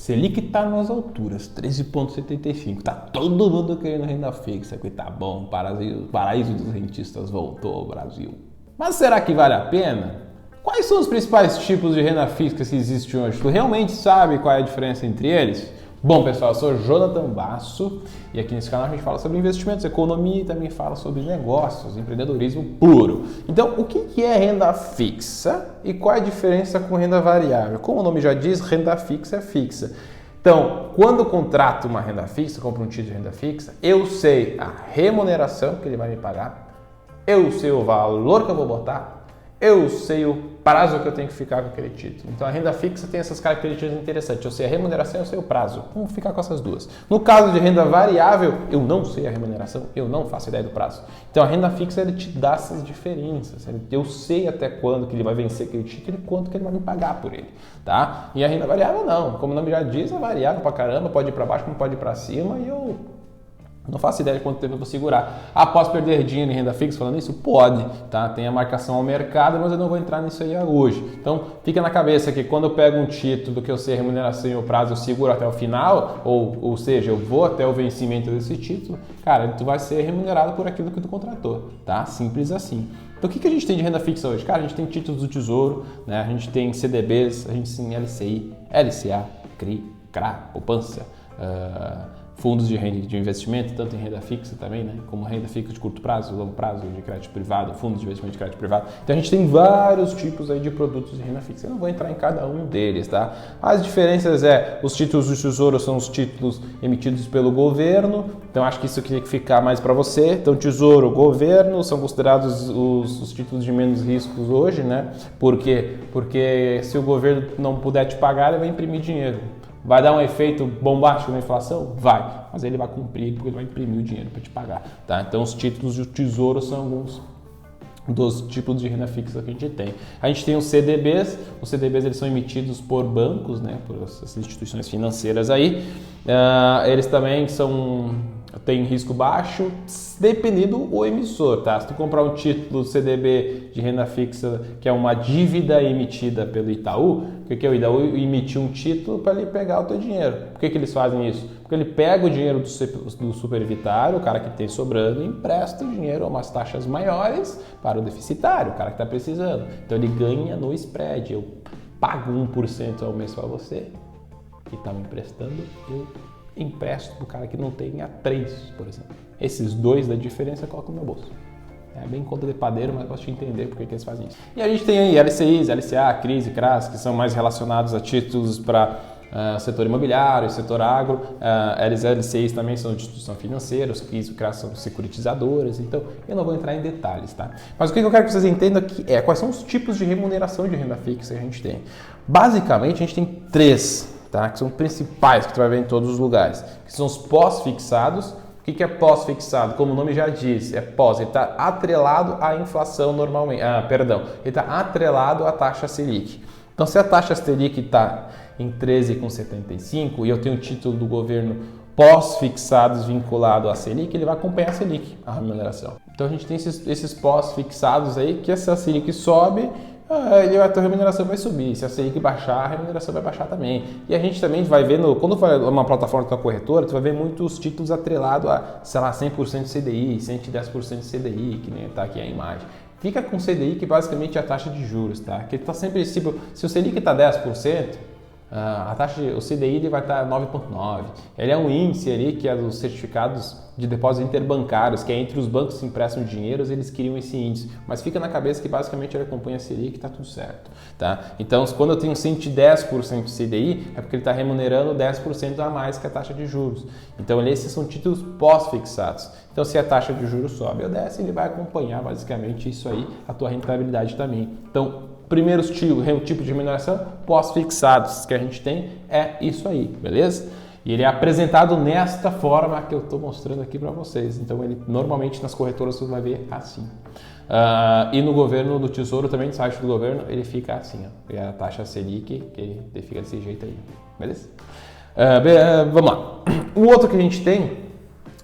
Selic está nas alturas, 13,75. Tá todo mundo querendo renda fixa, que tá bom, paraíso dos rentistas voltou ao Brasil. Mas será que vale a pena? Quais são os principais tipos de renda fixa que existem hoje? Tu realmente sabe qual é a diferença entre eles? Bom, pessoal, eu sou Jonathan Basso e aqui nesse canal a gente fala sobre investimentos, economia e também fala sobre negócios, empreendedorismo puro. Então, o que é renda fixa e qual é a diferença com renda variável? Como o nome já diz, renda fixa é fixa. Então, quando eu contrato uma renda fixa, compro um título de renda fixa, eu sei a remuneração que ele vai me pagar, eu sei o valor que eu vou botar, eu sei o prazo que eu tenho que ficar com aquele título. Então a renda fixa tem essas características interessantes. Eu sei a remuneração, eu sei o prazo. Vamos ficar com essas duas. No caso de renda variável, eu não sei a remuneração, eu não faço ideia do prazo. Então a renda fixa ele te dá essas diferenças. Eu sei até quando que ele vai vencer aquele título e quanto que ele vai me pagar por ele. Tá? E a renda variável não. Como o nome já diz, é variável pra caramba, pode ir pra baixo, como pode ir pra cima e eu não faço ideia de quanto tempo eu vou segurar. Posso perder dinheiro em renda fixa falando isso? Pode, tá? Tem a marcação ao mercado, mas eu não vou entrar nisso aí hoje. Então, fica na cabeça que quando eu pego um título que eu sei a remuneração e o prazo, eu seguro até o final, ou seja, eu vou até o vencimento desse título, cara, tu vai ser remunerado por aquilo que tu contratou, tá? Simples assim. Então, o que a gente tem de renda fixa hoje? Cara, a gente tem títulos do Tesouro, né? A gente tem CDBs, a gente tem LCI, LCA, CRI, CRA, poupança, fundos de renda de investimento, tanto em renda fixa também, né? Como renda fixa de curto prazo, longo prazo, de crédito privado, fundos de investimento de crédito privado. Então a gente tem vários tipos aí de produtos de renda fixa. Eu não vou entrar em cada um deles, tá? As diferenças os títulos do Tesouro são os títulos emitidos pelo governo. Então acho que isso aqui tem que ficar mais para você. Então Tesouro, governo são considerados os títulos de menos riscos hoje, né? Por quê? Porque se o governo não puder te pagar, ele vai imprimir dinheiro. Vai dar um efeito bombástico na inflação? Vai, mas ele vai cumprir porque ele vai imprimir o dinheiro para te pagar, tá? Então os títulos do Tesouro são alguns dos tipos de renda fixa que a gente tem. A gente tem os CDBs eles são emitidos por bancos, né, por essas instituições financeiras aí. Eles também tem risco baixo, dependendo do emissor, tá? Se tu comprar um título CDB de renda fixa, que é uma dívida emitida pelo Itaú, o que é o Itaú? Emitir um título para ele pegar o teu dinheiro. Por que eles fazem isso? Porque ele pega o dinheiro do superavitário, o cara que tem sobrando, e empresta o dinheiro a umas taxas maiores para o deficitário, o cara que está precisando. Então ele ganha no spread. Eu pago 1% ao mês para você, que está me emprestando, eu empresto para o cara que não tem a 3, por exemplo. Esses dois da diferença eu coloco no meu bolso. É bem conta de padeiro, mas posso te entender por que eles fazem isso. E a gente tem aí LCIs, LCA, CRIs e CRAs, que são mais relacionados a títulos para setor imobiliário, setor agro. LCIs também são de instituição financeira, os CRIs e CRAs são securitizadoras, então eu não vou entrar em detalhes, tá? Mas o que eu quero que vocês entendam aqui é quais são os tipos de remuneração de renda fixa que a gente tem. Basicamente, a gente tem 3, tá? Que são principais, que tu vai ver em todos os lugares, que são os pós-fixados. O que é pós-fixado? Como o nome já diz, é pós, ele está atrelado à inflação normalmente, ele está atrelado à taxa Selic. Então, se a taxa Selic está em 13,75 e eu tenho o título do governo pós-fixados vinculado à Selic, ele vai acompanhar a Selic, a remuneração. Então, a gente tem esses pós-fixados aí, que se a Selic sobe, a tua remuneração vai subir. Se a Selic baixar, a remuneração vai baixar também. E a gente também vai ver, quando vai uma plataforma da corretora, tu vai ver muitos títulos atrelados a, sei lá, 100% de CDI, 110% de CDI, que nem está aqui a imagem. Fica com CDI, que basicamente é a taxa de juros, tá? Que está sempre, se o Selic está 10%, o CDI ele vai estar 9,9. Ele é um índice ali que é dos certificados de depósitos interbancários, que é entre os bancos que emprestam dinheiro, eles criam esse índice. Mas fica na cabeça que basicamente ele acompanha a Selic e está tudo certo, tá? Então, quando eu tenho 110% de CDI, é porque ele está remunerando 10% a mais que a taxa de juros. Então, esses são títulos pós-fixados. Então, se a taxa de juros sobe ou desce, ele vai acompanhar basicamente isso aí, a tua rentabilidade também. Então, primeiro tipo de remuneração, pós-fixados que a gente tem é isso aí, beleza? E ele é apresentado nesta forma que eu estou mostrando aqui para vocês. Então, ele normalmente nas corretoras você vai ver assim. E no governo do Tesouro também, no site do governo, ele fica assim, ó. E a taxa Selic, que ele fica desse jeito aí, beleza? Vamos lá. O outro que a gente tem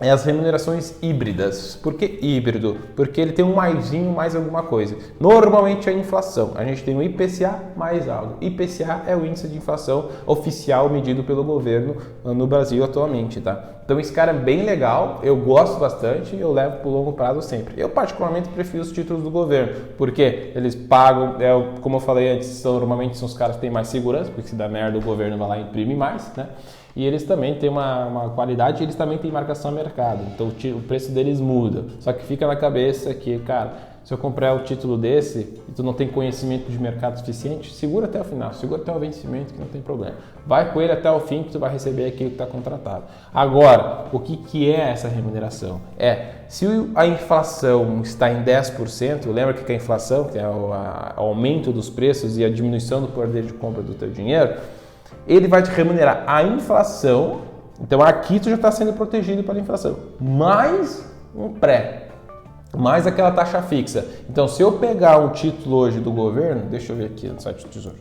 é as remunerações híbridas. Por que híbrido? Porque ele tem um maisinho mais alguma coisa. Normalmente é a inflação. A gente tem o IPCA mais algo. IPCA é o índice de inflação oficial medido pelo governo no Brasil atualmente, tá? Então esse cara é bem legal, eu gosto bastante e eu levo para o longo prazo sempre. Eu particularmente prefiro os títulos do governo, porque eles pagam, como eu falei antes, normalmente são os caras que têm mais segurança, porque se dá merda o governo vai lá e imprime mais, né? E eles também têm uma qualidade, eles também têm marcação a mercado, então o preço deles muda. Só que fica na cabeça que, cara, se eu comprar o título desse e tu não tem conhecimento de mercado suficiente, segura até o final, segura até o vencimento que não tem problema. Vai com ele até o fim que tu vai receber aquilo que está contratado. Agora, o que é essa remuneração? Se a inflação está em 10%, lembra que a inflação, que é o aumento dos preços e a diminuição do poder de compra do teu dinheiro, ele vai te remunerar a inflação, então aqui tu já está sendo protegido pela inflação, mais um pré, mais aquela taxa fixa. Então se eu pegar um título hoje do governo, deixa eu ver aqui no site do Tesouro.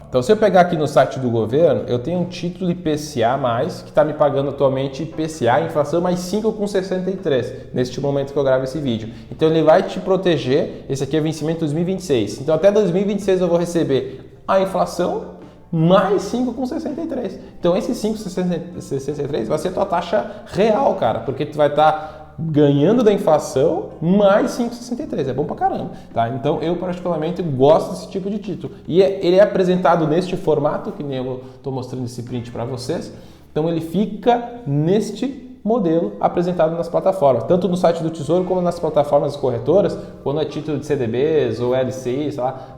Então se eu pegar aqui no site do governo, eu tenho um título IPCA+, que está me pagando atualmente IPCA, inflação mais 5,63, neste momento que eu gravo esse vídeo. Então ele vai te proteger, esse aqui é vencimento 2026, então até 2026 eu vou receber a inflação, mais 5,63. Então esse 5,63 vai ser a tua taxa real, cara, porque tu vai estar ganhando da inflação mais 5,63. É bom pra caramba, tá? Então eu particularmente gosto desse tipo de título. E ele é apresentado neste formato, que nem eu estou mostrando esse print para vocês. Então ele fica neste modelo apresentado nas plataformas, tanto no site do Tesouro como nas plataformas corretoras, quando é título de CDBs ou LCI, sei lá,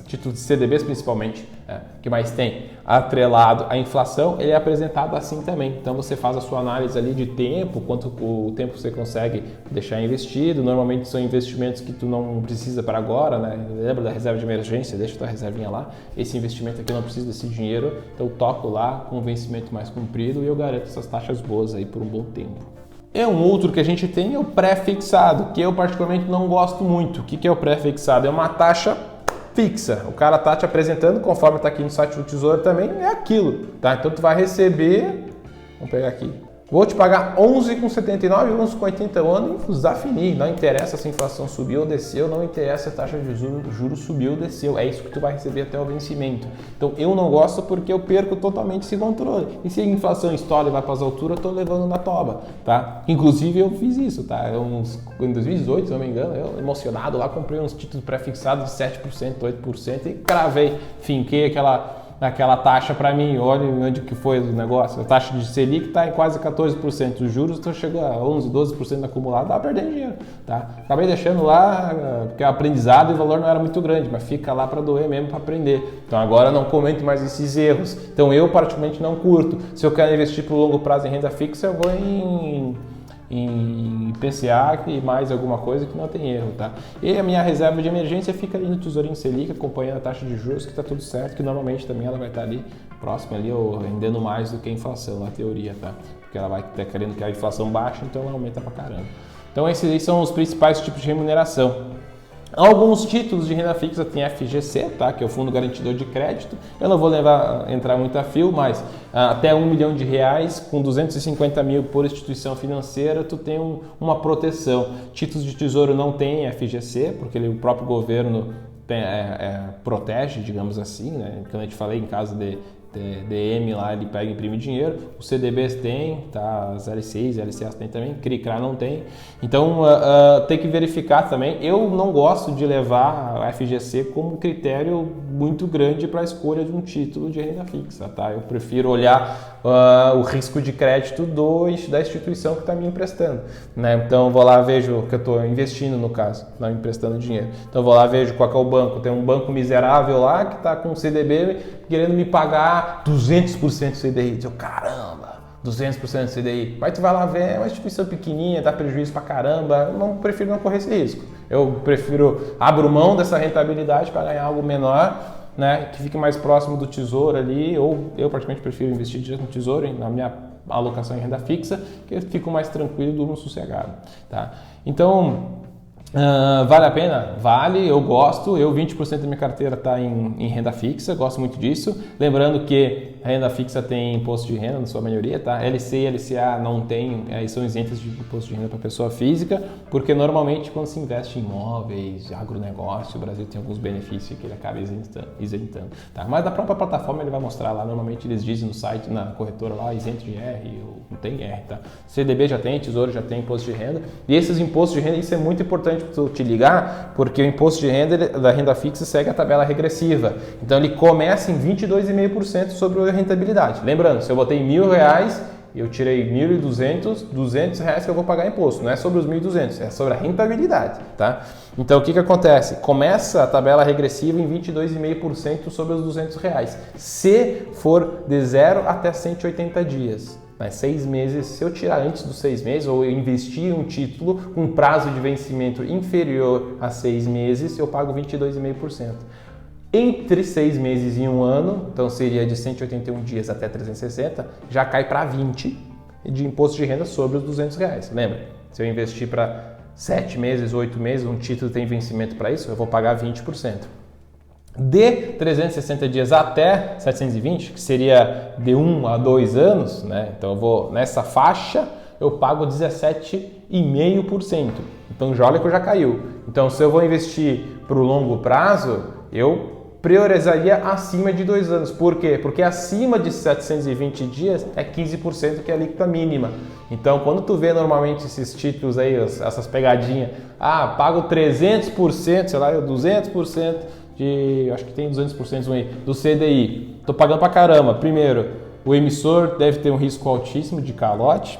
título de CDBs principalmente, que mais tem atrelado à inflação, ele é apresentado assim também. Então você faz a sua análise ali de tempo, quanto o tempo você consegue deixar investido. Normalmente são investimentos que tu não precisa para agora, né? Lembra da reserva de emergência? Deixa a tua reservinha lá. Esse investimento aqui eu não preciso desse dinheiro, então eu toco lá com um vencimento mais comprido e eu garanto essas taxas boas aí por um bom tempo. E um outro que a gente tem é o pré-fixado, que eu particularmente não gosto muito. O que é o pré-fixado? É uma taxa fixa. O cara tá te apresentando, conforme está aqui no site do Tesouro também, é aquilo, tá? Então tu vai receber, vamos pegar aqui, vou te pagar 11,79, 11,80 ao ano e definir. Não interessa se a inflação subiu ou desceu, não interessa se a taxa de juros subiu ou desceu. É isso que tu vai receber até o vencimento. Então eu não gosto porque eu perco totalmente esse controle. E se a inflação estoura e vai para as alturas, eu tô levando na toba, tá? Inclusive eu fiz isso, tá? Em 2018, se não me engano, eu emocionado lá comprei uns títulos pré-fixados de 7%, 8% e cravei, finquei aquela taxa para mim. Olha onde que foi o negócio. A taxa de Selic está em quase 14%. Os juros estão chegando a 11%, 12% acumulado. Estava perdendo dinheiro. Tá? Acabei deixando lá, porque o aprendizado e o valor não era muito grande, mas fica lá para doer mesmo, para aprender. Então agora não comento mais esses erros. Então eu particularmente não curto. Se eu quero investir para o longo prazo em renda fixa, eu vou em IPCA e mais alguma coisa que não tem erro, tá? E a minha reserva de emergência fica ali no Tesourinho Selic, acompanhando a taxa de juros, que está tudo certo, que normalmente também ela vai estar ali próxima ali, ou rendendo mais do que a inflação, na teoria, tá? Porque ela vai estar querendo que a inflação baixe, então ela aumenta pra caramba. Então esses aí são os principais tipos de remuneração. Alguns títulos de renda fixa tem FGC, tá? Que é o Fundo Garantidor de Crédito. Eu não vou entrar muito a fio, mas até R$1 milhão, com 250 mil por instituição financeira, tu tem uma proteção. Títulos de tesouro não tem FGC, porque o próprio governo protege, digamos assim, né? Quando a gente falei em caso de DM lá, ele pega e imprime dinheiro. Os CDBs tem, tá? As LCIs, LCAs tem também, CRI-CRA não tem. Então tem que verificar também. Eu não gosto de levar a FGC como critério muito grande para a escolha de um título de renda fixa, tá? Eu prefiro olhar o risco de crédito da instituição que está me emprestando, né? Então vou lá, vejo que eu estou investindo no caso, não emprestando dinheiro. Então vou lá, vejo qual que é o banco. Tem um banco miserável lá que está com CDB querendo me pagar 200% CDI. Eu, caramba, 200% CDI. Mas tu vai lá ver, é uma instituição pequenininha, dá prejuízo pra caramba. Eu prefiro não correr esse risco. Eu prefiro abro mão dessa rentabilidade para ganhar algo menor, né, que fique mais próximo do tesouro ali, ou eu praticamente prefiro investir direto no tesouro, na minha alocação em renda fixa, que eu fico mais tranquilo e durmo sossegado, tá? Então, vale a pena? Vale, eu gosto. 20% da minha carteira está em renda fixa, gosto muito disso. Lembrando que a renda fixa tem imposto de renda na sua maioria, tá? LC e LCA não tem, são isentas de imposto de renda para pessoa física, porque normalmente quando se investe em imóveis, agronegócio, o Brasil tem alguns benefícios que ele acaba isentando, tá? Mas da própria plataforma ele vai mostrar lá, normalmente eles dizem no site, na corretora lá, isento de R, ou não tem R, tá? CDB já tem, Tesouro já tem imposto de renda, e esses impostos de renda, isso é muito importante para tu te ligar, porque o imposto de renda da renda fixa segue a tabela regressiva, então ele começa em 22,5% sobre a rentabilidade. Lembrando, se eu botei R$1.000 e eu tirei 1.200, R$200 que eu vou pagar imposto, não é sobre os 1.200, é sobre a rentabilidade, tá? Então o que acontece? Começa a tabela regressiva em 22,5% sobre os R$200, se for de 0 até 180 dias. 6 meses, se eu tirar antes dos 6 meses ou eu investir em um título com prazo de vencimento inferior a 6 meses, eu pago 22,5%. Entre 6 meses e 1 ano, então seria de 181 dias até 360, já cai para 20 de imposto de renda sobre os R$200. Lembra? Se eu investir para 7 meses, 8 meses, um título tem vencimento para isso, eu vou pagar 20%. De 360 dias até 720, que seria de 1 a 2 anos, né? Então eu vou nessa faixa, eu pago 17,5%. Então já olha que já caiu. Então se eu vou investir para o longo prazo, eu priorizaria acima de 2 anos. Por quê? Porque acima de 720 dias é 15%, que é a alíquota mínima. Então, quando tu vê normalmente esses títulos aí, essas pegadinhas, pago 300%, sei lá, 200% acho que tem 200% aí, do CDI. Tô pagando pra caramba. Primeiro, o emissor deve ter um risco altíssimo de calote.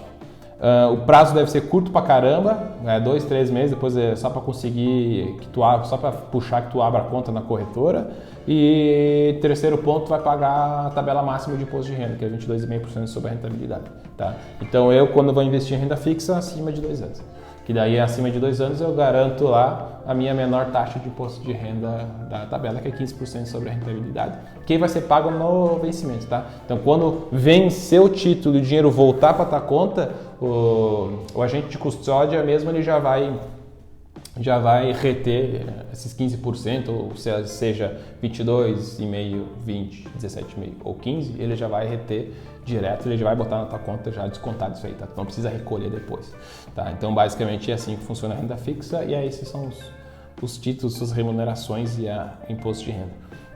O prazo deve ser curto pra caramba, 2, 3 meses, depois é só para conseguir que tu abra, só para puxar que tu abra a conta na corretora. E terceiro ponto, vai pagar a tabela máxima de imposto de renda, que é 22,5% sobre a rentabilidade, tá? Então eu, quando vou investir em renda fixa, acima de 2 anos. Que daí acima de 2 anos eu garanto lá a minha menor taxa de imposto de renda da tabela, que é 15% sobre a rentabilidade, que vai ser pago no vencimento, tá? Então quando vencer o título e o dinheiro voltar para a tua conta, o agente de custódia mesmo ele já vai reter esses 15%, ou seja, 22,5%, 20%, 17,5% ou 15%, ele já vai reter direto, ele já vai botar na tua conta já descontado isso aí, tá? Não precisa recolher depois, tá? Então basicamente é assim que funciona a renda fixa, e aí esses são os títulos, as remunerações e a imposto de renda.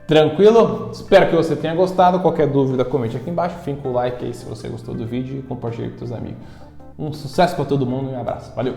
Tranquilo? Espero que você tenha gostado. Qualquer dúvida, comente aqui embaixo, finca o like aí se você gostou do vídeo e compartilhe com seus amigos. Um sucesso para todo mundo e um abraço. Valeu!